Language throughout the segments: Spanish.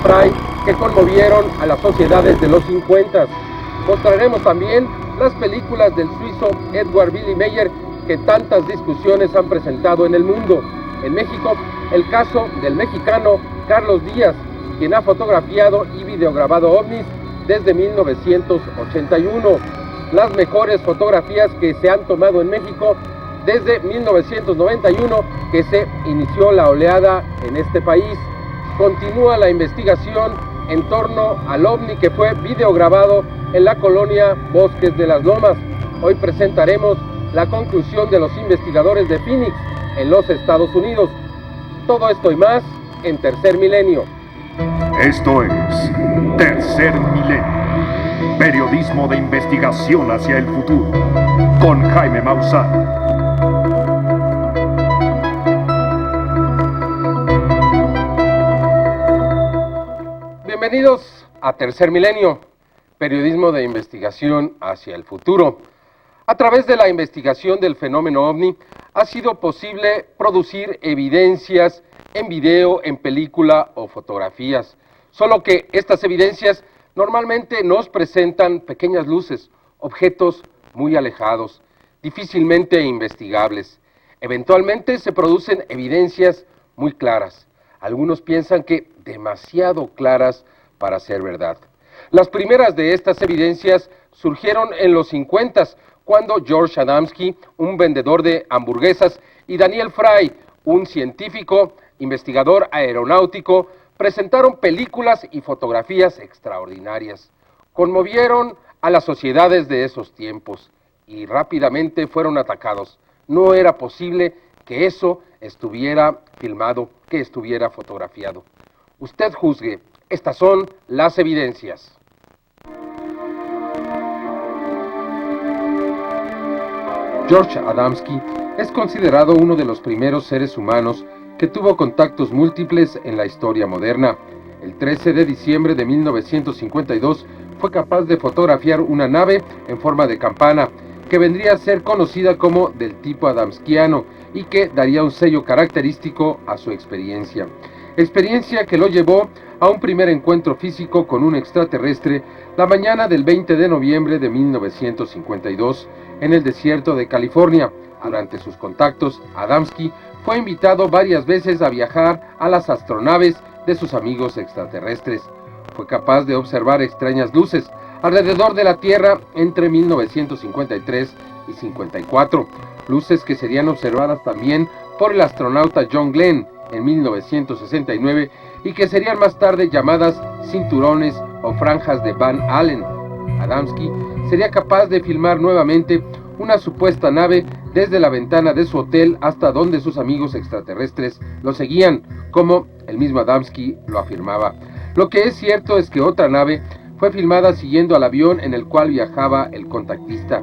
Fry que conmovieron a las sociedades de los 50. Mostraremos también las películas del suizo Edward Billy Meyer que tantas discusiones han presentado en el mundo. En México, el caso del mexicano Carlos Díaz, quien ha fotografiado y videograbado ovnis desde 1981. Las mejores fotografías que se han tomado en México desde 1991, que se inició la oleada en este país. Continúa la investigación en torno al ovni que fue videograbado en la colonia Bosques de las Lomas. Hoy presentaremos la conclusión de los investigadores de Phoenix en los Estados Unidos. Todo esto y más en Tercer Milenio. Esto es Tercer Milenio, periodismo de investigación hacia el futuro, con Jaime Maussan. Bienvenidos a Tercer Milenio, periodismo de investigación hacia el futuro. A través de la investigación del fenómeno ovni, ha sido posible producir evidencias en video, en película o fotografías. Solo que estas evidencias normalmente nos presentan pequeñas luces, objetos muy alejados, difícilmente investigables. Eventualmente se producen evidencias muy claras. Algunos piensan que demasiado claras para ser verdad. Las primeras de estas evidencias surgieron en los 50, cuando George Adamski, un vendedor de hamburguesas, y Daniel Fry, un científico, investigador aeronáutico, presentaron películas y fotografías extraordinarias. Conmovieron a las sociedades de esos tiempos y rápidamente fueron atacados. No era posible que eso estuviera filmado, que estuviera fotografiado. Usted juzgue, estas son las evidencias. George Adamski es considerado uno de los primeros seres humanos que tuvo contactos múltiples en la historia moderna. El 13 de diciembre de 1952 fue capaz de fotografiar una nave en forma de campana, que vendría a ser conocida como del tipo adamskiano y que daría un sello característico a su experiencia. Experiencia que lo llevó a un primer encuentro físico con un extraterrestre la mañana del 20 de noviembre de 1952 en el desierto de California. Durante sus contactos, Adamski fue invitado varias veces a viajar a las astronaves de sus amigos extraterrestres. Fue capaz de observar extrañas luces alrededor de la Tierra entre 1953 y 54, luces que serían observadas también por el astronauta John Glenn en 1969 y que serían más tarde llamadas cinturones o franjas de Van Allen. Adamski sería capaz de filmar nuevamente una supuesta nave desde la ventana de su hotel hasta donde sus amigos extraterrestres lo seguían, como el mismo Adamski lo afirmaba. Lo que es cierto es que otra nave fue filmada siguiendo al avión en el cual viajaba el contactista,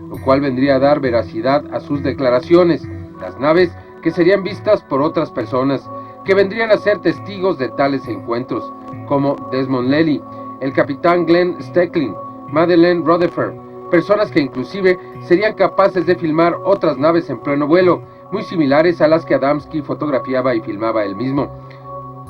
lo cual vendría a dar veracidad a sus declaraciones. Las naves que serían vistas por otras personas, que vendrían a ser testigos de tales encuentros, como Desmond Lely, el capitán Glenn Stecklin, Madeleine Rutherford, personas que inclusive serían capaces de filmar otras naves en pleno vuelo, muy similares a las que Adamski fotografiaba y filmaba él mismo.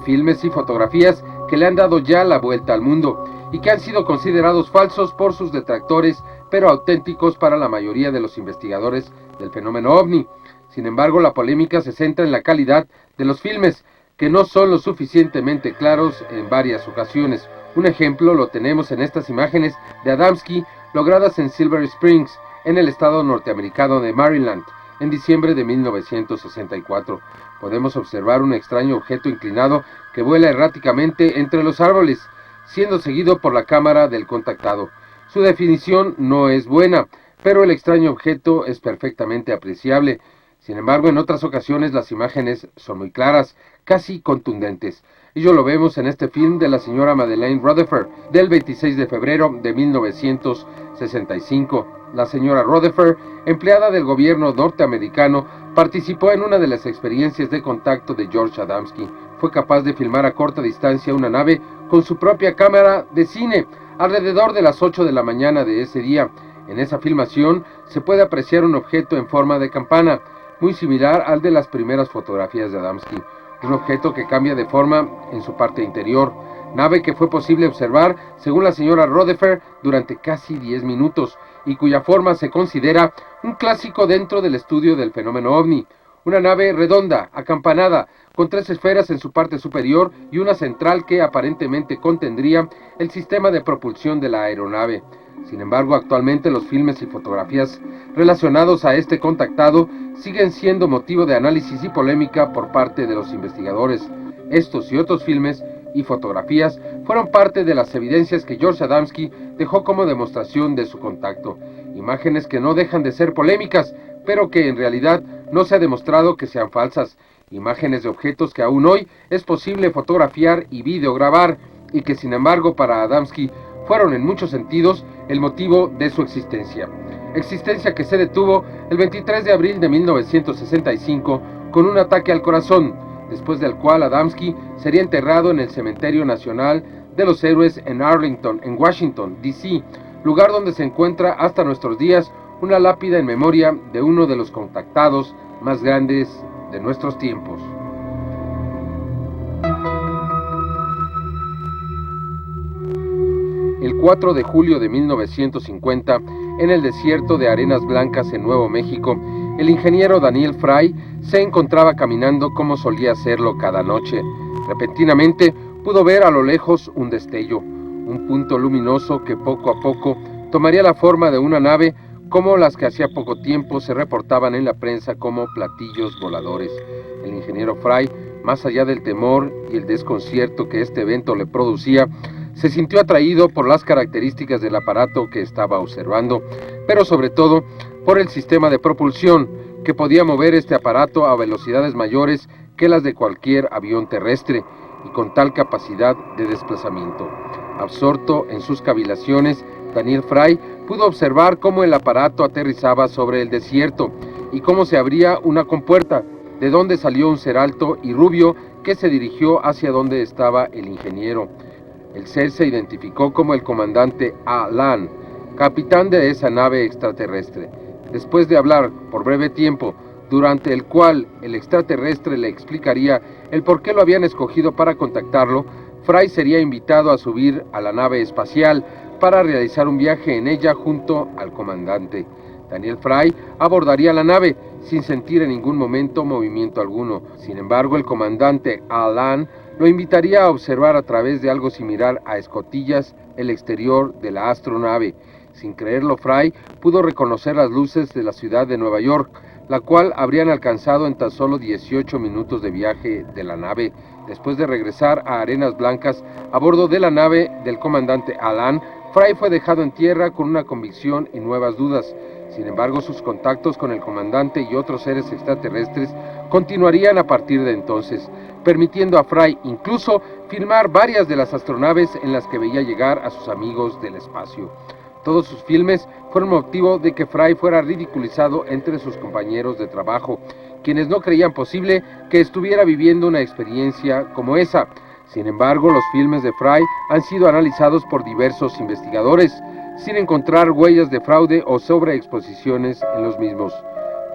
Filmes y fotografías que le han dado ya la vuelta al mundo y que han sido considerados falsos por sus detractores, pero auténticos para la mayoría de los investigadores del fenómeno ovni. Sin embargo, la polémica se centra en la calidad de los filmes, que no son lo suficientemente claros en varias ocasiones. Un ejemplo lo tenemos en estas imágenes de Adamski logradas en Silver Springs, en el estado norteamericano de Maryland, en diciembre de 1964. Podemos observar un extraño objeto inclinado que vuela erráticamente entre los árboles, siendo seguido por la cámara del contactado. Su definición no es buena, pero el extraño objeto es perfectamente apreciable. Sin embargo, en otras ocasiones las imágenes son muy claras, casi contundentes. Ello lo vemos en este film de la señora Madeleine Rutherford, del 26 de febrero de 1965. La señora Rutherford, empleada del gobierno norteamericano, participó en una de las experiencias de contacto de George Adamski. Fue capaz de filmar a corta distancia una nave con su propia cámara de cine, alrededor de las 8 de la mañana de ese día. En esa filmación se puede apreciar un objeto en forma de campana, muy similar al de las primeras fotografías de Adamski. un objeto que cambia de forma en su parte interior, nave que fue posible observar, según la señora Rutherford, durante casi 10 minutos, y cuya forma se considera un clásico dentro del estudio del fenómeno ovni. Una nave redonda, acampanada, con 3 esferas en su parte superior y una central que aparentemente contendría el sistema de propulsión de la aeronave. Sin embargo, actualmente los filmes y fotografías relacionados a este contactado siguen siendo motivo de análisis y polémica por parte de los investigadores. Estos y otros filmes y fotografías fueron parte de las evidencias que George Adamski dejó como demostración de su contacto. Imágenes que no dejan de ser polémicas, pero que en realidad no se ha demostrado que sean falsas. Imágenes de objetos que aún hoy es posible fotografiar y videograbar, y que sin embargo para Adamski fueron en muchos sentidos el motivo de su existencia. Existencia que se detuvo el 23 de abril de 1965 con un ataque al corazón, después del cual Adamski sería enterrado en el Cementerio Nacional de los Héroes en Arlington, en Washington, D.C., lugar donde se encuentra hasta nuestros días una lápida en memoria de uno de los contactados más grandes de nuestros tiempos. El 4 de julio de 1950, en el desierto de Arenas Blancas en Nuevo México, el ingeniero Daniel Fry se encontraba caminando como solía hacerlo cada noche. Repentinamente pudo ver a lo lejos un destello, un punto luminoso que poco a poco tomaría la forma de una nave como las que hacía poco tiempo se reportaban en la prensa como platillos voladores. El ingeniero Fry, más allá del temor y el desconcierto que este evento le producía, se sintió atraído por las características del aparato que estaba observando, pero sobre todo por el sistema de propulsión que podía mover este aparato a velocidades mayores que las de cualquier avión terrestre y con tal capacidad de desplazamiento. Absorto en sus cavilaciones, Daniel Fry pudo observar cómo el aparato aterrizaba sobre el desierto y cómo se abría una compuerta, de donde salió un ser alto y rubio que se dirigió hacia donde estaba el ingeniero. El ser se identificó como el comandante Alan, capitán de esa nave extraterrestre. Después de hablar por breve tiempo, durante el cual el extraterrestre le explicaría el por qué lo habían escogido para contactarlo, Fry sería invitado a subir a la nave espacial para realizar un viaje en ella junto al comandante. Daniel Fry abordaría la nave sin sentir en ningún momento movimiento alguno. Sin embargo, el comandante Alan lo invitaría a observar a través de algo similar a escotillas el exterior de la astronave. Sin creerlo, Fry pudo reconocer las luces de la ciudad de Nueva York, la cual habrían alcanzado en tan solo 18 minutos de viaje de la nave. Después de regresar a Arenas Blancas a bordo de la nave del comandante Alan, Fry fue dejado en tierra con una convicción y nuevas dudas. Sin embargo, sus contactos con el comandante y otros seres extraterrestres continuarían a partir de entonces, permitiendo a Fry incluso filmar varias de las astronaves en las que veía llegar a sus amigos del espacio. Todos sus filmes fueron motivo de que Fry fuera ridiculizado entre sus compañeros de trabajo, quienes no creían posible que estuviera viviendo una experiencia como esa. Sin embargo, los filmes de Fry han sido analizados por diversos investigadores, sin encontrar huellas de fraude o sobreexposiciones en los mismos.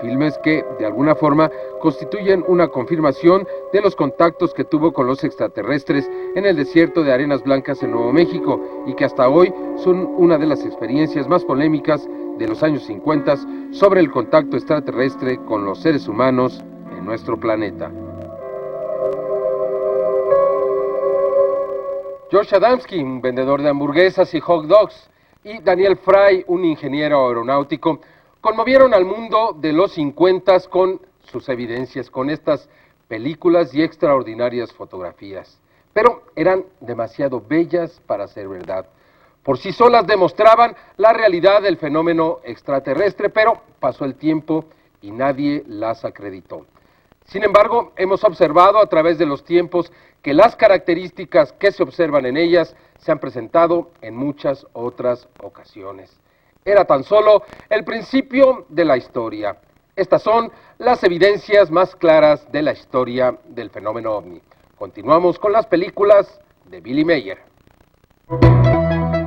Filmes que, de alguna forma, constituyen una confirmación de los contactos que tuvo con los extraterrestres en el desierto de Arenas Blancas en Nuevo México y que hasta hoy son una de las experiencias más polémicas de los años 50 sobre el contacto extraterrestre con los seres humanos en nuestro planeta. George Adamski, un vendedor de hamburguesas y hot dogs, y Daniel Fry, un ingeniero aeronáutico, conmovieron al mundo de los 50 con sus evidencias, con estas películas y extraordinarias fotografías. Pero eran demasiado bellas para ser verdad. Por sí solas demostraban la realidad del fenómeno extraterrestre, pero pasó el tiempo y nadie las acreditó. Sin embargo, hemos observado a través de los tiempos que las características que se observan en ellas se han presentado en muchas otras ocasiones. Era tan solo el principio de la historia. Estas son las evidencias más claras de la historia del fenómeno ovni. Continuamos con las películas de Billy Mayer.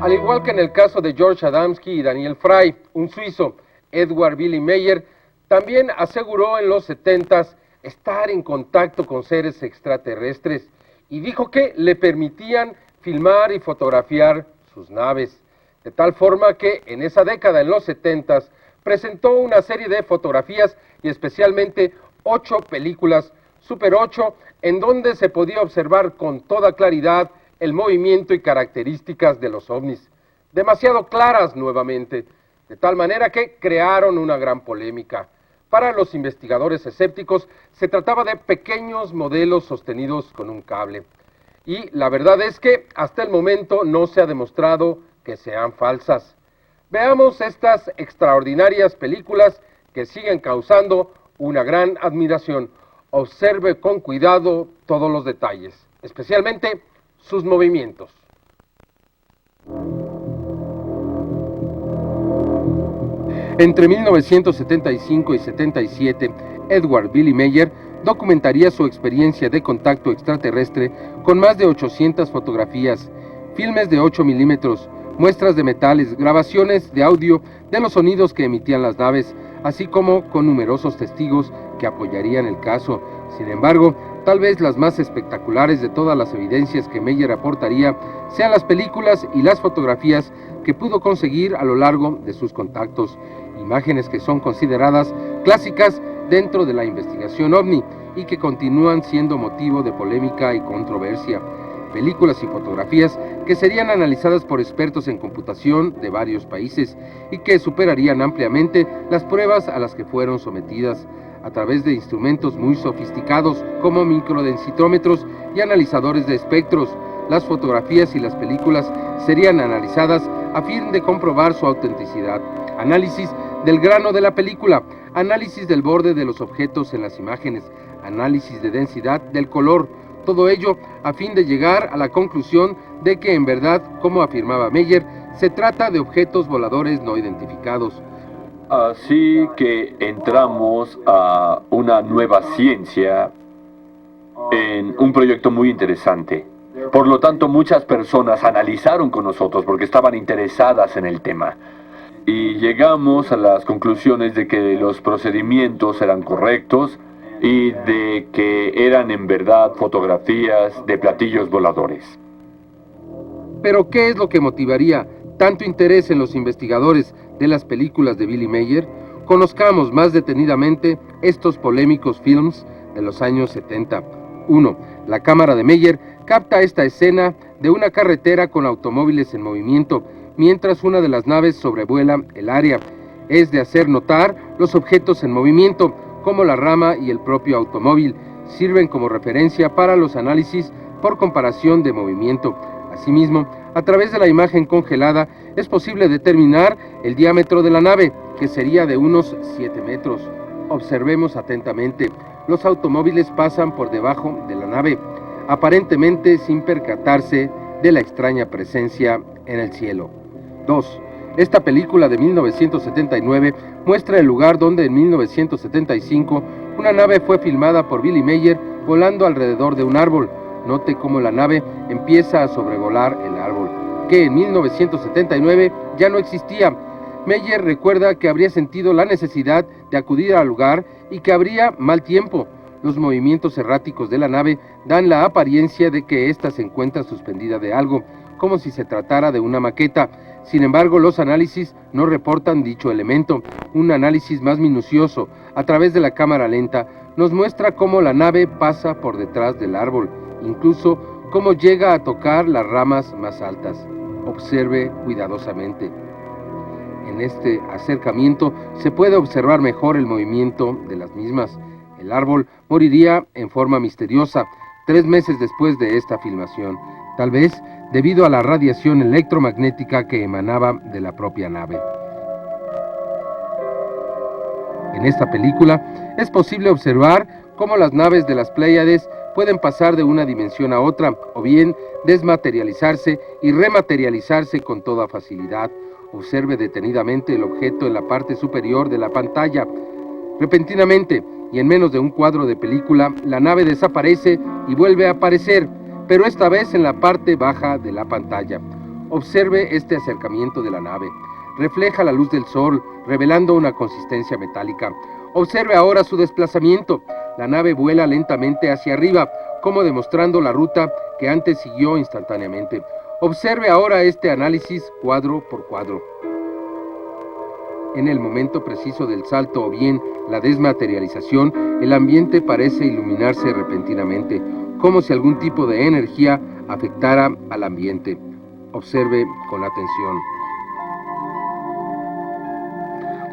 Al igual que en el caso de George Adamski y Daniel Fry, un suizo, Edward Billy Mayer, también aseguró en los 70s estar en contacto con seres extraterrestres y dijo que le permitían filmar y fotografiar sus naves, de tal forma que en esa década, en los 70s, presentó una serie de fotografías y especialmente 8 películas, Super 8, en donde se podía observar con toda claridad el movimiento y características de los ovnis, demasiado claras nuevamente, de tal manera que crearon una gran polémica. Para los investigadores escépticos se trataba de pequeños modelos sostenidos con un cable. Y la verdad es que hasta el momento no se ha demostrado que sean falsas. Veamos estas extraordinarias películas que siguen causando una gran admiración. Observe con cuidado todos los detalles, especialmente sus movimientos. Entre 1975 y 77, Edward Billy Mayer documentaría su experiencia de contacto extraterrestre con más de 800 fotografías, filmes de 8 milímetros, muestras de metales, grabaciones de audio de los sonidos que emitían las naves, así como con numerosos testigos que apoyarían el caso. Sin embargo, tal vez las más espectaculares de todas las evidencias que Mayer aportaría sean las películas y las fotografías que pudo conseguir a lo largo de sus contactos, imágenes que son consideradas clásicas dentro de la investigación OVNI y que continúan siendo motivo de polémica y controversia. Películas y fotografías que serían analizadas por expertos en computación de varios países y que superarían ampliamente las pruebas a las que fueron sometidas a través de instrumentos muy sofisticados como microdensitómetros y analizadores de espectros. Las fotografías y las películas serían analizadas a fin de comprobar su autenticidad. Análisis del grano de la película, análisis del borde de los objetos en las imágenes, análisis de densidad del color, todo ello a fin de llegar a la conclusión de que en verdad, como afirmaba Mayer, se trata de objetos voladores no identificados. Así que entramos a una nueva ciencia en un proyecto muy interesante. Por lo tanto, muchas personas analizaron con nosotros porque estaban interesadas en el tema. Y llegamos a las conclusiones de que los procedimientos eran correctos y de que eran en verdad fotografías de platillos voladores. Pero, ¿qué es lo que motivaría tanto interés en los investigadores de las películas de Billy Mayer? Conozcamos más detenidamente estos polémicos films de los años 70. 1. La cámara de Mayer capta esta escena de una carretera con automóviles en movimiento, mientras una de las naves sobrevuela el área. Es de hacer notar los objetos en movimiento, como la rama y el propio automóvil, sirven como referencia para los análisis por comparación de movimiento. Asimismo, a través de la imagen congelada es posible determinar el diámetro de la nave, que sería de unos 7 metros. Observemos atentamente. Los automóviles pasan por debajo de la nave, aparentemente sin percatarse de la extraña presencia en el cielo. 2. Esta película de 1979 muestra el lugar donde en 1975 una nave fue filmada por Billy Mayer volando alrededor de un árbol. Note cómo la nave empieza a sobrevolar el árbol, que en 1979 ya no existía. Mayer recuerda que habría sentido la necesidad de acudir al lugar y que habría mal tiempo. Los movimientos erráticos de la nave dan la apariencia de que ésta se encuentra suspendida de algo, como si se tratara de una maqueta. Sin embargo, los análisis no reportan dicho elemento. Un análisis más minucioso, a través de la cámara lenta, nos muestra cómo la nave pasa por detrás del árbol, incluso cómo llega a tocar las ramas más altas. Observe cuidadosamente. En este acercamiento se puede observar mejor el movimiento de las mismas. El árbol moriría en forma misteriosa 3 meses después de esta filmación, tal vez debido a la radiación electromagnética que emanaba de la propia nave. En esta película es posible observar cómo las naves de las Pléyades pueden pasar de una dimensión a otra, o bien desmaterializarse y rematerializarse con toda facilidad. Observe detenidamente el objeto en la parte superior de la pantalla. Repentinamente, y en menos de un cuadro de película, la nave desaparece y vuelve a aparecer, pero esta vez en la parte baja de la pantalla. Observe este acercamiento de la nave. Refleja la luz del sol, revelando una consistencia metálica. Observe ahora su desplazamiento. la nave vuela lentamente hacia arriba, como demostrando la ruta que antes siguió instantáneamente. Observe ahora este análisis cuadro por cuadro. En el momento preciso del salto o bien la desmaterialización, el ambiente parece iluminarse repentinamente, como si algún tipo de energía afectara al ambiente. Observe con atención.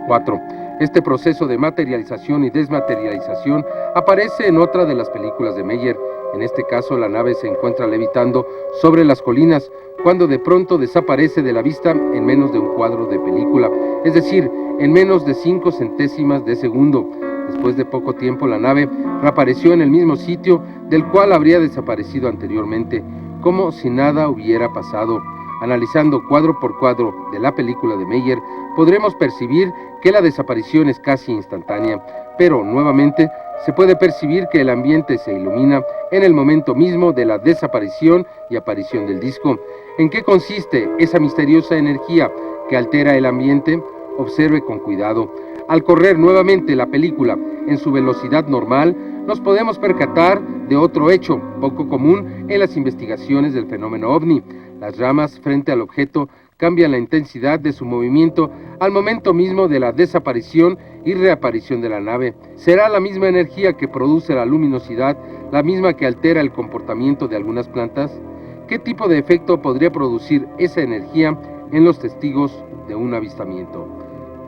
4. Este proceso de materialización y desmaterialización aparece en otra de las películas de Meyer. En este caso, la nave se encuentra levitando sobre las colinas, cuando de pronto desaparece de la vista en menos de un cuadro de película, es decir, en menos de 5 centésimas de segundo. Después de poco tiempo, la nave reapareció en el mismo sitio del cual habría desaparecido anteriormente, como si nada hubiera pasado. Analizando cuadro por cuadro de la película de Meyer, podremos percibir que la desaparición es casi instantánea, pero nuevamente se puede percibir que el ambiente se ilumina en el momento mismo de la desaparición y aparición del disco. ¿En qué consiste esa misteriosa energía que altera el ambiente? Observe con cuidado. Al correr nuevamente la película en su velocidad normal, nos podemos percatar de otro hecho poco común en las investigaciones del fenómeno ovni. Las ramas frente al objeto cambian la intensidad de su movimiento al momento mismo de la desaparición y reaparición de la nave. ¿Será la misma energía que produce la luminosidad la misma que altera el comportamiento de algunas plantas? ¿Qué tipo de efecto podría producir esa energía en los testigos de un avistamiento?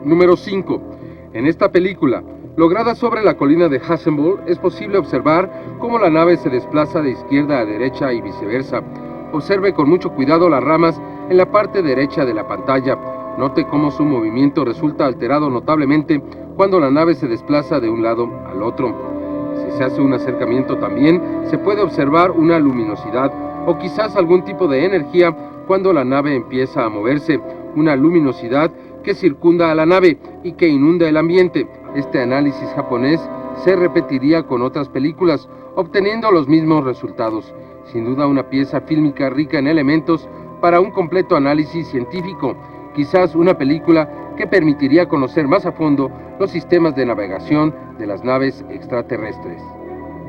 Número 5. En esta película, lograda sobre la colina de Hasselblad, es posible observar cómo la nave se desplaza de izquierda a derecha y viceversa. Observe con mucho cuidado las ramas en la parte derecha de la pantalla. Note cómo su movimiento resulta alterado notablemente cuando la nave se desplaza de un lado al otro. Si se hace un acercamiento también, se puede observar una luminosidad o quizás algún tipo de energía cuando la nave empieza a moverse, una luminosidad que circunda a la nave y que inunda el ambiente. Este análisis japonés se repetiría con otras películas, obteniendo los mismos resultados. Sin duda una pieza fílmica rica en elementos para un completo análisis científico, quizás una película que permitiría conocer más a fondo los sistemas de navegación de las naves extraterrestres.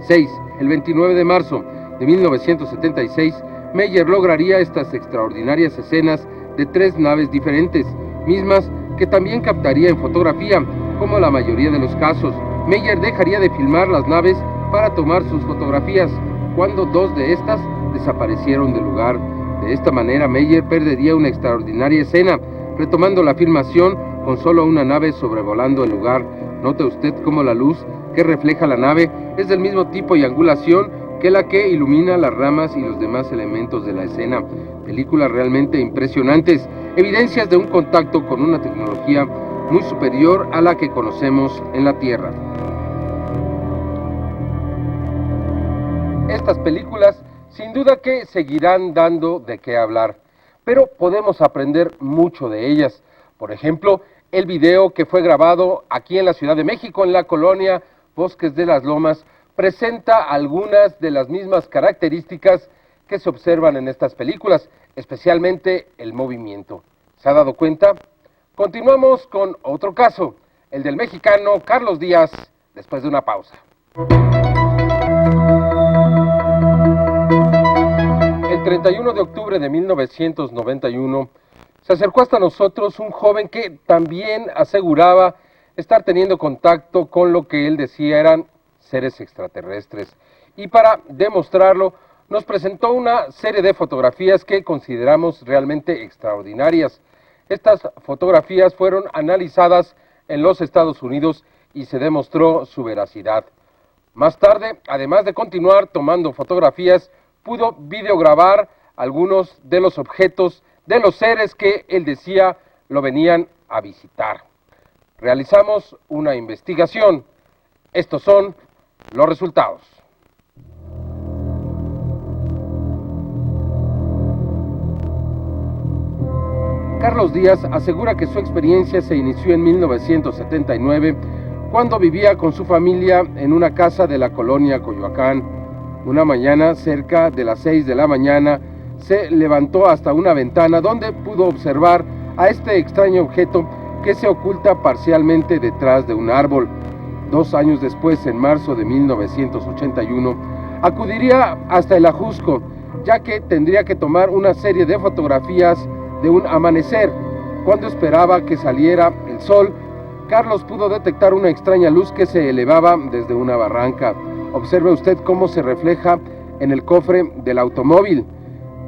6. El 29 de marzo de 1976, Meyer lograría estas extraordinarias escenas de 3 naves diferentes, mismas que también captaría en fotografía, como la mayoría de los casos. Meyer dejaría de filmar las naves para tomar sus fotografías, cuando 2 de estas desaparecieron del lugar. De esta manera, Meyer perdería una extraordinaria escena, retomando la filmación con solo una nave sobrevolando el lugar. Note usted cómo la luz que refleja la nave es del mismo tipo y angulación que la que ilumina las ramas y los demás elementos de la escena. Películas realmente impresionantes, evidencias de un contacto con una tecnología muy superior a la que conocemos en la Tierra. Estas películas sin duda que seguirán dando de qué hablar, pero podemos aprender mucho de ellas. Por ejemplo, el video que fue grabado aquí en la Ciudad de México, en la colonia Bosques de las Lomas, presenta algunas de las mismas características que se observan en estas películas, especialmente el movimiento. ¿Se ha dado cuenta? Continuamos con otro caso, el del mexicano Carlos Díaz, después de una pausa. El 31 de octubre de 1991 se acercó hasta nosotros un joven que también aseguraba estar teniendo contacto con lo que él decía eran seres extraterrestres. Y para demostrarlo, nos presentó una serie de fotografías que consideramos realmente extraordinarias. Estas fotografías fueron analizadas en los Estados Unidos y se demostró su veracidad. Más tarde, además de continuar tomando fotografías, pudo videograbar algunos de los objetos de los seres que él decía lo venían a visitar. Realizamos una investigación. Estos son los resultados. Carlos Díaz asegura que su experiencia se inició en 1979, cuando vivía con su familia en una casa de la colonia Coyoacán. Una mañana, cerca de las 6 de la mañana, se levantó hasta una ventana donde pudo observar a este extraño objeto que se oculta parcialmente detrás de un árbol. 2 años después, en marzo de 1981, acudiría hasta el Ajusco, ya que tendría que tomar una serie de fotografías de un amanecer. Cuando esperaba que saliera el sol, Carlos pudo detectar una extraña luz que se elevaba desde una barranca. Observe usted cómo se refleja en el cofre del automóvil.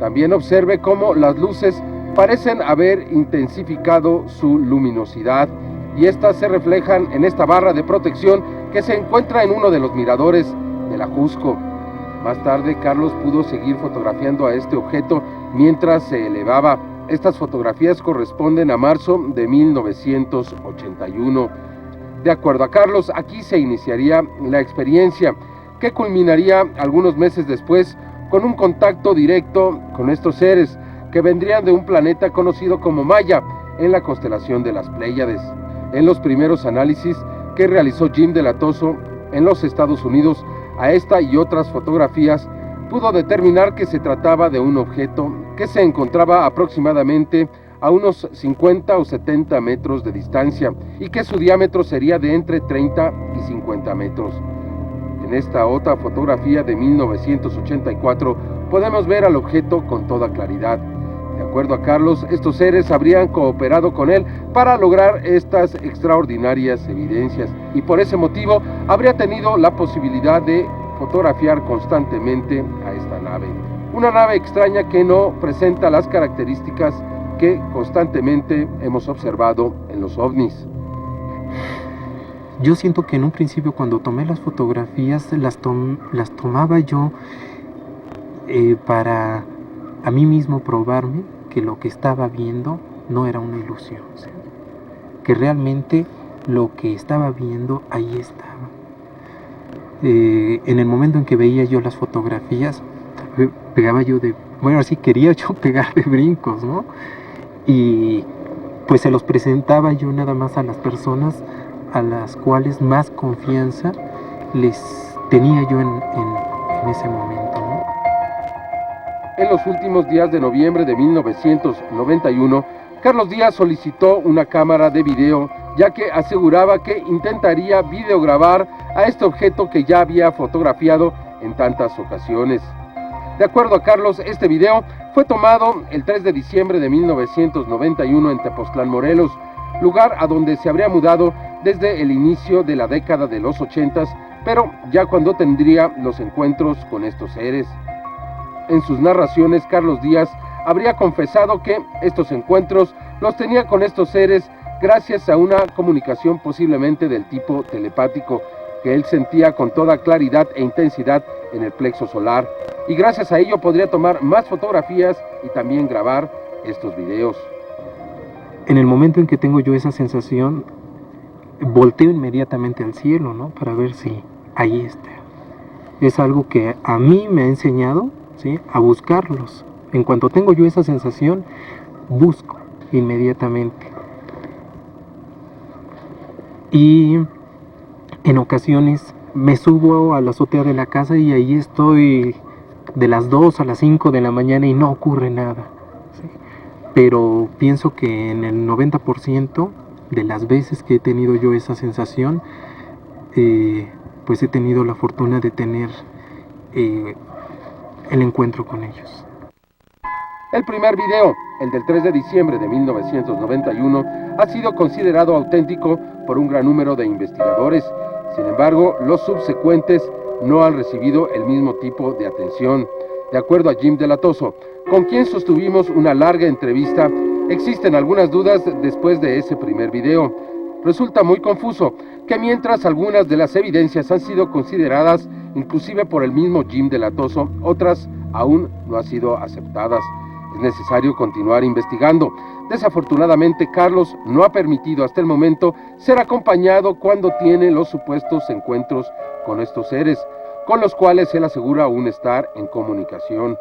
También observe cómo las luces parecen haber intensificado su luminosidad y estas se reflejan en esta barra de protección que se encuentra en uno de los miradores del Ajusco. Más tarde, Carlos pudo seguir fotografiando a este objeto mientras se elevaba. Estas fotografías corresponden a marzo de 1981. De acuerdo a Carlos, aquí se iniciaría la experiencia, que culminaría algunos meses después con un contacto directo con estos seres, que vendrían de un planeta conocido como Maya, en la constelación de las Pléyades. En los primeros análisis que realizó Jim de la Tosso en los Estados Unidos a esta y otras fotografías, pudo determinar que se trataba de un objeto que se encontraba aproximadamente a unos 50 o 70 metros de distancia y que su diámetro sería de entre 30 y 50 metros. En esta otra fotografía de 1984 podemos ver al objeto con toda claridad. De acuerdo a Carlos, estos seres habrían cooperado con él para lograr estas extraordinarias evidencias y por ese motivo habría tenido la posibilidad de fotografiar constantemente a esta nave. Una nave extraña que no presenta las características que constantemente hemos observado en los ovnis. Yo siento que en un principio cuando tomé las fotografías las tomaba yo para a mí mismo probarme que lo que estaba viendo no era una ilusión, o sea, que realmente lo que estaba viendo ahí estaba. En el momento en que veía yo las fotografías, pegaba yo así quería yo pegar de brincos, ¿no? Y pues se los presentaba yo nada más a las personas a las cuales más confianza les tenía yo en ese momento, ¿no? En los últimos días de noviembre de 1991, Carlos Díaz solicitó una cámara de video, ya que aseguraba que intentaría videograbar a este objeto que ya había fotografiado en tantas ocasiones. De acuerdo a Carlos, este video fue tomado el 3 de diciembre de 1991 en Tepoztlán, Morelos, lugar a donde se habría mudado desde el inicio de la década de los 80s, pero ya cuando tendría los encuentros con estos seres. En sus narraciones, Carlos Díaz habría confesado que estos encuentros los tenía con estos seres gracias a una comunicación posiblemente del tipo telepático, que él sentía con toda claridad e intensidad en el plexo solar, y gracias a ello podría tomar más fotografías y también grabar estos videos. En el momento en que tengo yo esa sensación, volteo inmediatamente al cielo, ¿no? Para ver si ahí está. Es algo que a mí me ha enseñado, ¿sí?, a buscarlos. En cuanto tengo yo esa sensación, busco inmediatamente. Y en ocasiones me subo a la azotea de la casa y ahí estoy de las 2 a las 5 de la mañana y no ocurre nada, ¿sí? Pero pienso que en el 90% de las veces que he tenido yo esa sensación, pues he tenido la fortuna de tener el encuentro con ellos. El primer video, el del 3 de diciembre de 1991, ha sido considerado auténtico por un gran número de investigadores. Sin embargo, los subsecuentes no han recibido el mismo tipo de atención. De acuerdo a Jim de la Tosso, con quien sostuvimos una larga entrevista, existen algunas dudas después de ese primer video. Resulta muy confuso que mientras algunas de las evidencias han sido consideradas inclusive por el mismo Jim de la Tosso, otras aún no han sido aceptadas. Es necesario continuar investigando. Desafortunadamente, Carlos no ha permitido hasta el momento ser acompañado cuando tiene los supuestos encuentros con estos seres, con los cuales él asegura aún estar en comunicación.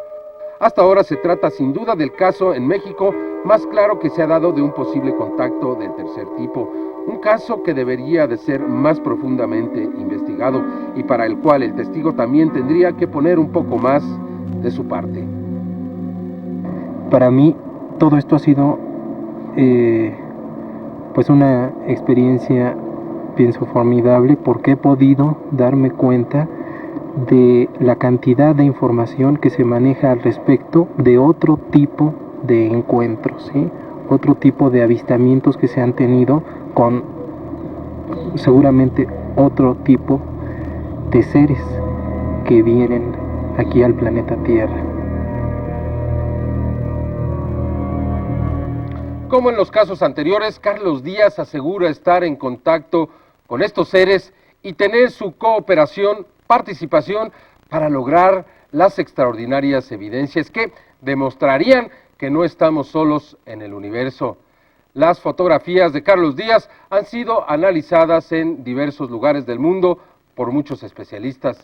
Hasta ahora se trata sin duda del caso en México más claro que se ha dado de un posible contacto del tercer tipo, un caso que debería de ser más profundamente investigado y para el cual el testigo también tendría que poner un poco más de su parte. Para mí todo esto ha sido pues una experiencia pienso formidable porque he podido darme cuenta de la cantidad de información que se maneja al respecto de otro tipo de encuentros, ¿sí? Otro tipo de avistamientos que se han tenido con seguramente otro tipo de seres que vienen aquí al planeta Tierra. Como en los casos anteriores, Carlos Díaz asegura estar en contacto con estos seres y tener su cooperación, participación para lograr las extraordinarias evidencias que demostrarían que no estamos solos en el universo. Las fotografías de Carlos Díaz han sido analizadas en diversos lugares del mundo por muchos especialistas.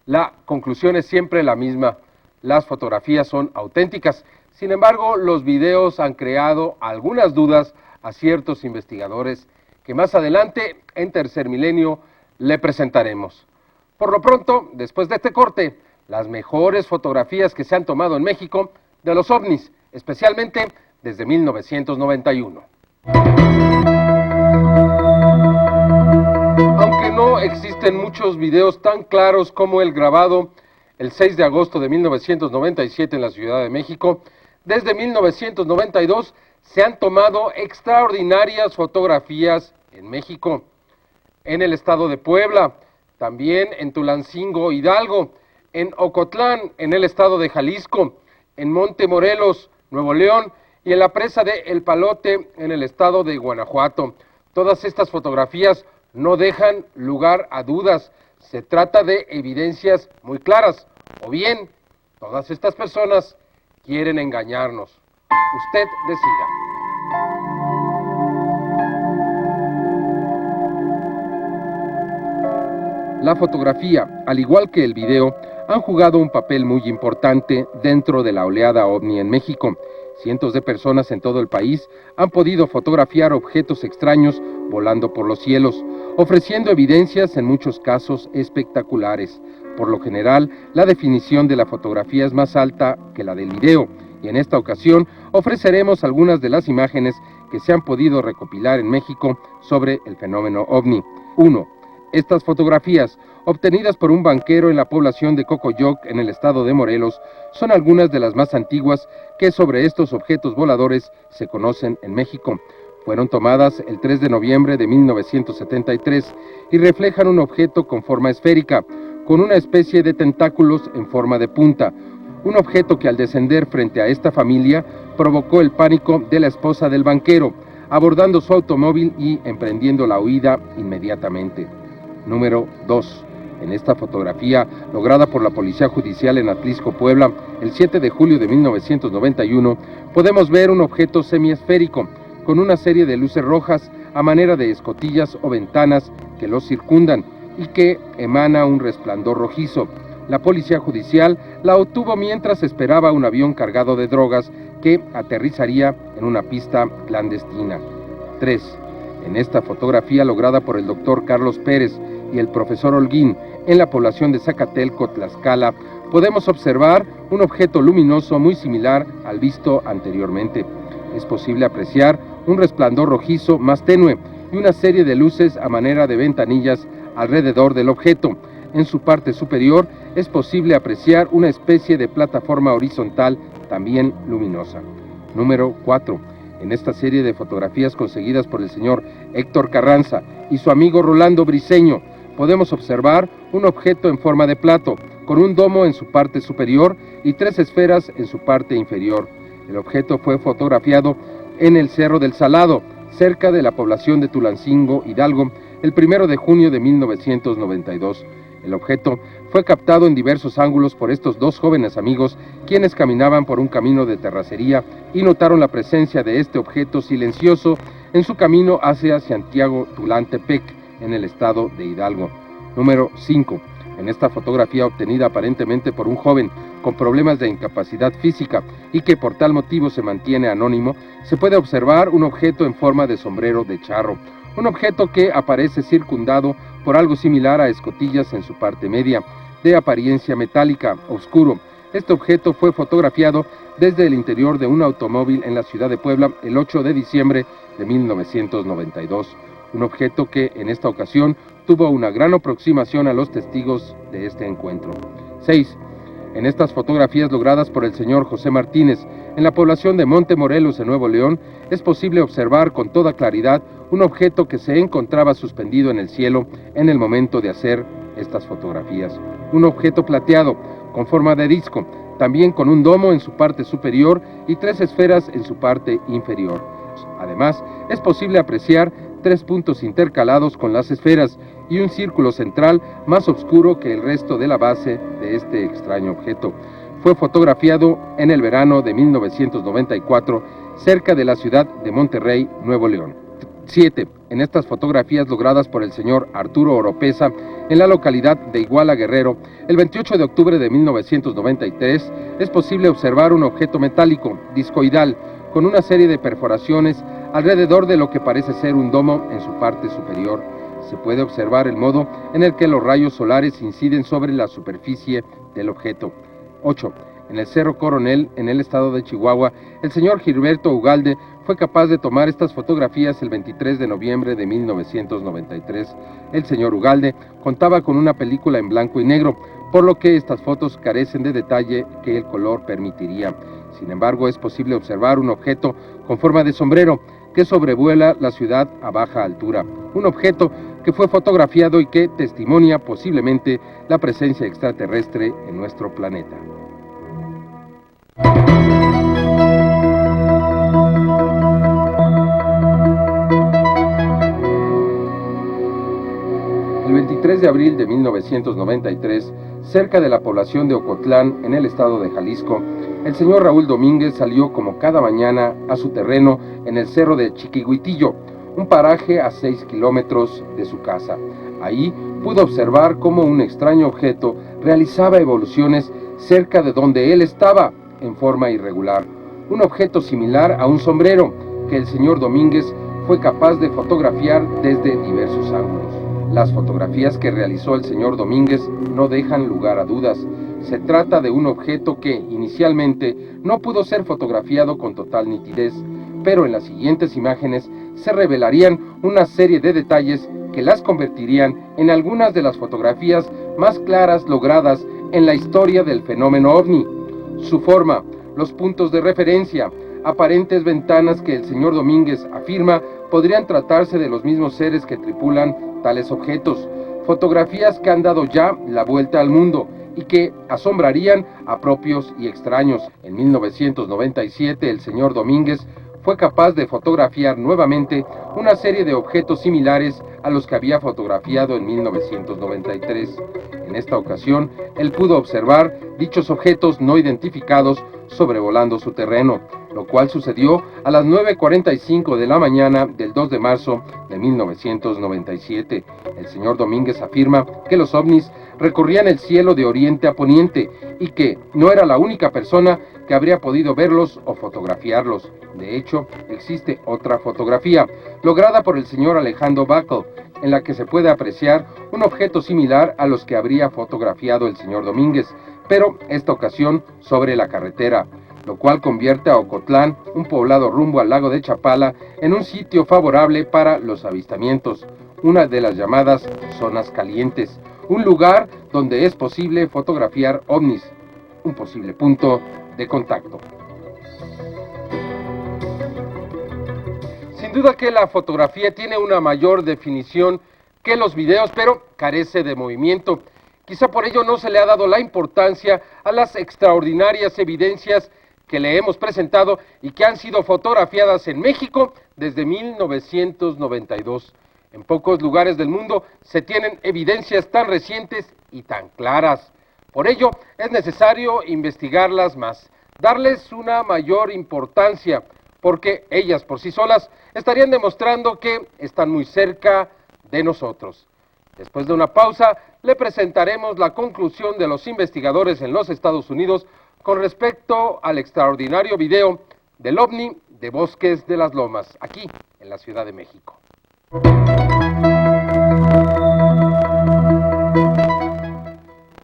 La conclusión es siempre la misma: las fotografías son auténticas. Sin embargo, los videos han creado algunas dudas a ciertos investigadores que más adelante, en Tercer Milenio, le presentaremos. Por lo pronto, después de este corte, las mejores fotografías que se han tomado en México de los ovnis, especialmente desde 1991. Aunque no existen muchos videos tan claros como el grabado el 6 de agosto de 1997 en la Ciudad de México, desde 1992 se han tomado extraordinarias fotografías en México, en el estado de Puebla, también en Tulancingo, Hidalgo, en Ocotlán, en el estado de Jalisco, en Montemorelos, Nuevo León, y en la presa de El Palote, en el estado de Guanajuato. Todas estas fotografías no dejan lugar a dudas. Se trata de evidencias muy claras, o bien todas estas personas quieren engañarnos. Usted decida. La fotografía, al igual que el video, han jugado un papel muy importante dentro de la oleada ovni en México. Cientos de personas en todo el país han podido fotografiar objetos extraños volando por los cielos, ofreciendo evidencias en muchos casos espectaculares. Por lo general, la definición de la fotografía es más alta que la del video, y en esta ocasión ofreceremos algunas de las imágenes que se han podido recopilar en México sobre el fenómeno ovni. 1. Estas fotografías, obtenidas por un banquero en la población de Cocoyoc, en el estado de Morelos, son algunas de las más antiguas que sobre estos objetos voladores se conocen en México. Fueron tomadas el 3 de noviembre de 1973 y reflejan un objeto con forma esférica, con una especie de tentáculos en forma de punta, un objeto que al descender frente a esta familia provocó el pánico de la esposa del banquero, abordando su automóvil y emprendiendo la huida inmediatamente. Número 2. En esta fotografía, lograda por la Policía Judicial en Atlisco, Puebla, el 7 de julio de 1991, podemos ver un objeto semiesférico, con una serie de luces rojas a manera de escotillas o ventanas que lo circundan y que emana un resplandor rojizo. La Policía Judicial la obtuvo mientras esperaba un avión cargado de drogas que aterrizaría en una pista clandestina. 3. En esta fotografía lograda por el doctor Carlos Pérez y el profesor Holguín en la población de Zacatelco, Tlaxcala, podemos observar un objeto luminoso muy similar al visto anteriormente. Es posible apreciar un resplandor rojizo más tenue y una serie de luces a manera de ventanillas alrededor del objeto. En su parte superior es posible apreciar una especie de plataforma horizontal también luminosa. Número 4. En esta serie de fotografías conseguidas por el señor Héctor Carranza y su amigo Rolando Briceño, podemos observar un objeto en forma de plato, con un domo en su parte superior y 3 esferas en su parte inferior. El objeto fue fotografiado en el Cerro del Salado, cerca de la población de Tulancingo, Hidalgo, el 1 de junio de 1992. El objeto fue captado en diversos ángulos por estos dos jóvenes amigos, quienes caminaban por un camino de terracería y notaron la presencia de este objeto silencioso en su camino hacia Santiago Tulantepec, en el estado de Hidalgo. Número 5. En esta fotografía, obtenida aparentemente por un joven con problemas de incapacidad física y que por tal motivo se mantiene anónimo, se puede observar un objeto en forma de sombrero de charro, un objeto que aparece circundado por algo similar a escotillas en su parte media, de apariencia metálica, oscuro. Este objeto fue fotografiado desde el interior de un automóvil en la ciudad de Puebla el 8 de diciembre de 1992. un objeto que en esta ocasión tuvo una gran aproximación a los testigos de este encuentro. 6. En estas fotografías logradas por el señor José Martínez, en la población de Montemorelos, en Nuevo León, es posible observar con toda claridad un objeto que se encontraba suspendido en el cielo en el momento de hacer estas fotografías. Un objeto plateado, con forma de disco, también con un domo en su parte superior y 3 esferas en su parte inferior. Además, es posible apreciar 3 puntos intercalados con las esferas y un círculo central más oscuro que el resto de la base de este extraño objeto. Fue fotografiado en el verano de 1994 cerca de la ciudad de Monterrey, Nuevo León. 7. En estas fotografías logradas por el señor Arturo Oropesa en la localidad de Iguala, Guerrero, el 28 de octubre de 1993, es posible observar un objeto metálico, discoidal, con una serie de perforaciones alrededor de lo que parece ser un domo en su parte superior. Se puede observar el modo en el que los rayos solares inciden sobre la superficie del objeto. 8. En el Cerro Coronel, en el estado de Chihuahua, el señor Gilberto Ugalde fue capaz de tomar estas fotografías el 23 de noviembre de 1993. El señor Ugalde contaba con una película en blanco y negro, por lo que estas fotos carecen de detalle que el color permitiría. Sin embargo, es posible observar un objeto con forma de sombrero que sobrevuela la ciudad a baja altura. Un objeto que fue fotografiado y que testimonia posiblemente la presencia extraterrestre en nuestro planeta. El 23 de abril de 1993, cerca de la población de Ocotlán, en el estado de Jalisco, el señor Raúl Domínguez salió como cada mañana a su terreno en el cerro de Chiquihuitillo, un paraje a 6 kilómetros de su casa. Ahí pudo observar cómo un extraño objeto realizaba evoluciones cerca de donde él estaba, en forma irregular. Un objeto similar a un sombrero que el señor Domínguez fue capaz de fotografiar desde diversos ángulos. Las fotografías que realizó el señor Domínguez no dejan lugar a dudas. Se trata de un objeto que inicialmente no pudo ser fotografiado con total nitidez, pero en las siguientes imágenes se revelarían una serie de detalles que las convertirían en algunas de las fotografías más claras logradas en la historia del fenómeno ovni. Su forma, los puntos de referencia, aparentes ventanas que el señor Domínguez afirma podrían tratarse de los mismos seres que tripulan tales objetos, fotografías que han dado ya la vuelta al mundo y que asombrarían a propios y extraños. En 1997 el señor Domínguez fue capaz de fotografiar nuevamente una serie de objetos similares a los que había fotografiado en 1993. En esta ocasión, él pudo observar dichos objetos no identificados sobrevolando su terreno, lo cual sucedió a las 9:45 de la mañana del 2 de marzo de 1997. El señor Domínguez afirma que los ovnis recorrían el cielo de oriente a poniente y que no era la única persona que habría podido verlos o fotografiarlos. De hecho, existe otra fotografía, lograda por el señor Alejandro Backel, en la que se puede apreciar un objeto similar a los que habría fotografiado el señor Domínguez, pero esta ocasión sobre la carretera, lo cual convierte a Ocotlán, un poblado rumbo al lago de Chapala, en un sitio favorable para los avistamientos, una de las llamadas zonas calientes, un lugar donde es posible fotografiar ovnis, un posible punto de contacto. Sin duda que la fotografía tiene una mayor definición que los videos, pero carece de movimiento. Quizá por ello no se le ha dado la importancia a las extraordinarias evidencias que le hemos presentado y que han sido fotografiadas en México desde 1992. En pocos lugares del mundo se tienen evidencias tan recientes y tan claras. Por ello es necesario investigarlas más, darles una mayor importancia, porque ellas por sí solas estarían demostrando que están muy cerca de nosotros. Después de una pausa, le presentaremos la conclusión de los investigadores en los Estados Unidos con respecto al extraordinario video del ovni de Bosques de las Lomas, aquí en la Ciudad de México.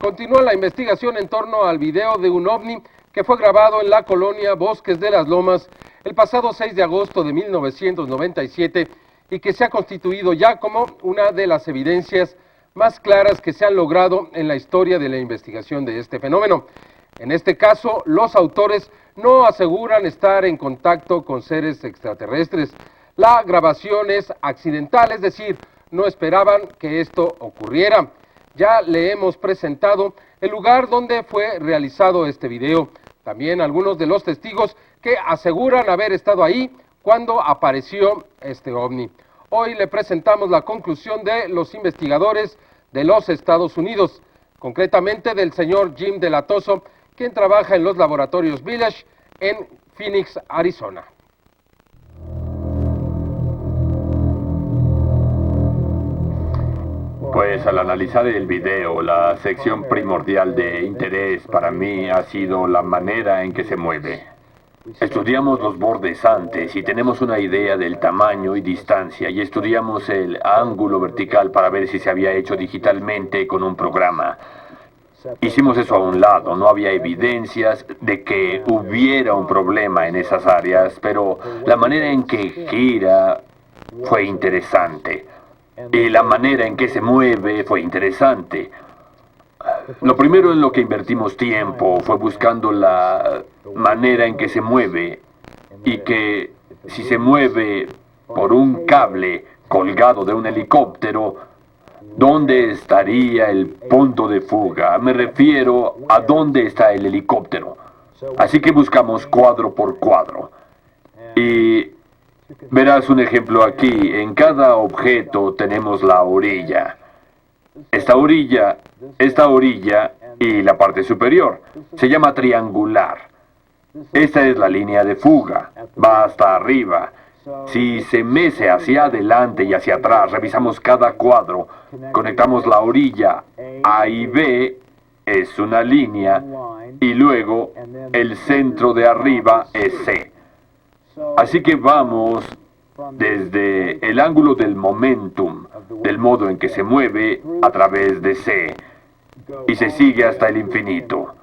Continúa la investigación en torno al video de un ovni que fue grabado en la colonia Bosques de las Lomas el pasado 6 de agosto de 1997 y que se ha constituido ya como una de las evidencias más claras que se han logrado en la historia de la investigación de este fenómeno. En este caso, los autores no aseguran estar en contacto con seres extraterrestres. La grabación es accidental, es decir, no esperaban que esto ocurriera. Ya le hemos presentado el lugar donde fue realizado este video. También algunos de los testigos que aseguran haber estado ahí cuando apareció este ovni. Hoy le presentamos la conclusión de los investigadores de los Estados Unidos, concretamente del señor Jim Delatoso, quien trabaja en los laboratorios Village en Phoenix, Arizona. Pues al analizar el video, la sección primordial de interés para mí ha sido la manera en que se mueve. Estudiamos los bordes antes y tenemos una idea del tamaño y distancia, y estudiamos el ángulo vertical para ver si se había hecho digitalmente con un programa. Hicimos eso a un lado, no había evidencias de que hubiera un problema en esas áreas, pero la manera en que gira fue interesante. Y la manera en que se mueve fue interesante. Lo primero en lo que invertimos tiempo fue buscando la manera en que se mueve, y que si se mueve por un cable colgado de un helicóptero, ¿dónde estaría el punto de fuga? Me refiero a dónde está el helicóptero. Así que buscamos cuadro por cuadro. Y verás un ejemplo aquí. En cada objeto tenemos la orilla. Esta orilla y la parte superior. Se llama triangular. Esta es la línea de fuga. Va hasta arriba. Si se mece hacia adelante y hacia atrás, revisamos cada cuadro, conectamos la orilla A y B, es una línea, y luego el centro de arriba es C. Así que vamos desde el ángulo del momentum, del modo en que se mueve, a través de C, y se sigue hasta el infinito.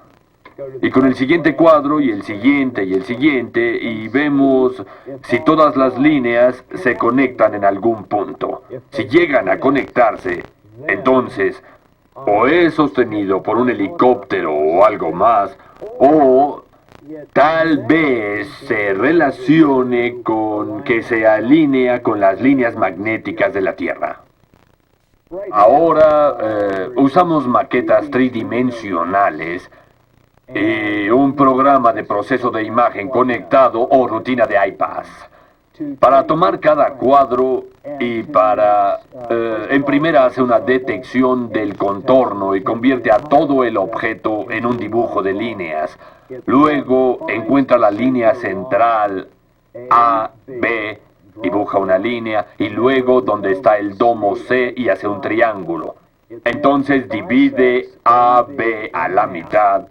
Y con el siguiente cuadro, y el siguiente, y vemos si todas las líneas se conectan en algún punto. Si llegan a conectarse, entonces, o es sostenido por un helicóptero o algo más, o tal vez se relacione con que se alinea con las líneas magnéticas de la Tierra. Ahora usamos maquetas tridimensionales y un programa de proceso de imagen conectado o rutina de iPass para tomar cada cuadro y para, en primera, hace una detección del contorno y convierte a todo el objeto en un dibujo de líneas. Luego encuentra la línea central A, B, dibuja una línea, y luego donde está el domo C y hace un triángulo. Entonces divide A, B a la mitad,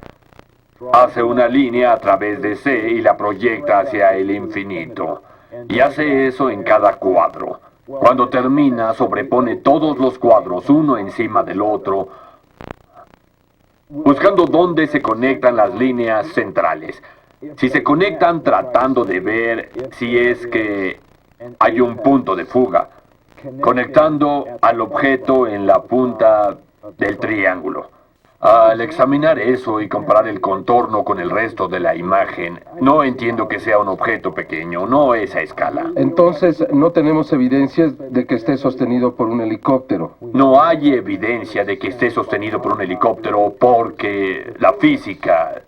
hace una línea a través de C y la proyecta hacia el infinito. Y hace eso en cada cuadro. Cuando termina, sobrepone todos los cuadros uno encima del otro, buscando dónde se conectan las líneas centrales. Si se conectan, tratando de ver si es que hay un punto de fuga, conectando al objeto en la punta del triángulo. Al examinar eso y comparar el contorno con el resto de la imagen, no entiendo que sea un objeto pequeño, no es a escala. Entonces, no tenemos evidencias de que esté sostenido por un helicóptero. No hay evidencia de que esté sostenido por un helicóptero porque la física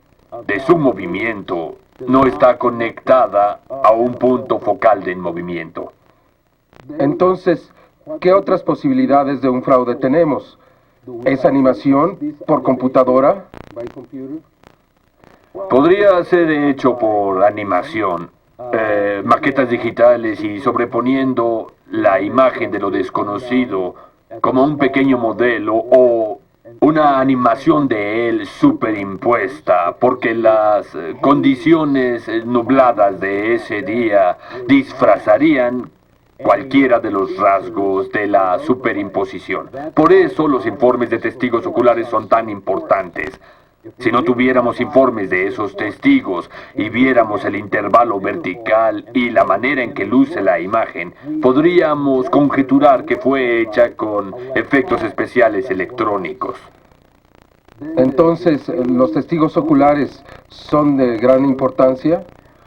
de su movimiento no está conectada a un punto focal del movimiento. Entonces, ¿qué otras posibilidades de un fraude tenemos? ¿Es animación por computadora? Podría ser hecho por animación, maquetas digitales y sobreponiendo la imagen de lo desconocido como un pequeño modelo, o una animación de él superimpuesta, porque las condiciones nubladas de ese día disfrazarían cualquiera de los rasgos de la superimposición. Por eso los informes de testigos oculares son tan importantes. Si no tuviéramos informes de esos testigos y viéramos el intervalo vertical y la manera en que luce la imagen, podríamos conjeturar que fue hecha con efectos especiales electrónicos. Entonces, ¿los testigos oculares son de gran importancia?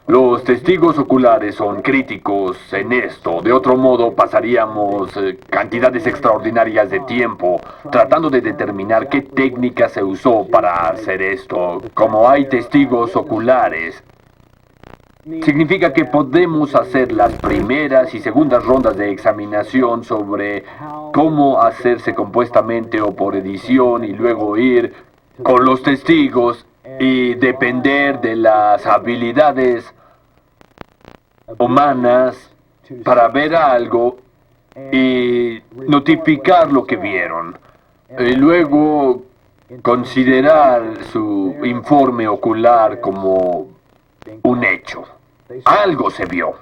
Los testigos oculares son críticos en esto. De otro modo, pasaríamos cantidades extraordinarias de tiempo tratando de determinar qué técnica se usó para hacer esto. Como hay testigos oculares, significa que podemos hacer las primeras y segundas rondas de examinación sobre cómo hacerse compuestamente o por edición y luego ir con los testigos y depender de las habilidades humanas para ver algo y notificar lo que vieron. Y luego considerar su informe ocular como un hecho. Algo se vio.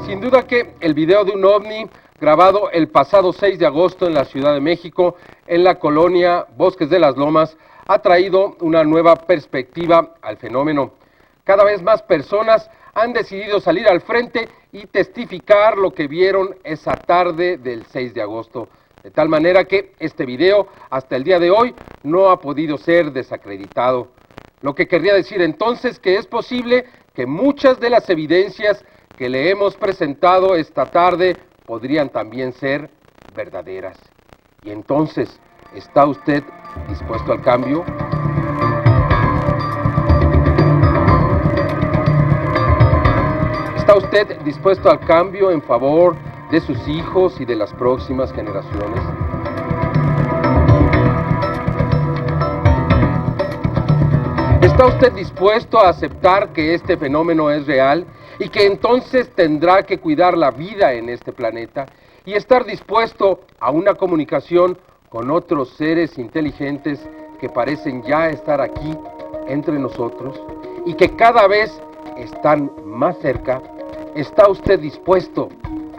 Sin duda que el video de un ovni grabado el pasado 6 de agosto en la Ciudad de México, en la colonia Bosques de las Lomas, ha traído una nueva perspectiva al fenómeno. Cada vez más personas han decidido salir al frente y testificar lo que vieron esa tarde del 6 de agosto. De tal manera que este video, hasta el día de hoy, no ha podido ser desacreditado. Lo que querría decir entonces que es posible que muchas de las evidencias que le hemos presentado esta tarde podrían también ser verdaderas. Y entonces, ¿está usted dispuesto al cambio? ¿Está usted dispuesto al cambio en favor de sus hijos y de las próximas generaciones? ¿Está usted dispuesto a aceptar que este fenómeno es real y que entonces tendrá que cuidar la vida en este planeta y estar dispuesto a una comunicación con otros seres inteligentes que parecen ya estar aquí entre nosotros y que cada vez están más cerca? ¿Está usted dispuesto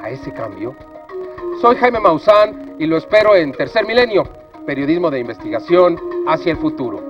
a ese cambio? Soy Jaime Maussan y lo espero en Tercer Milenio, periodismo de investigación hacia el futuro.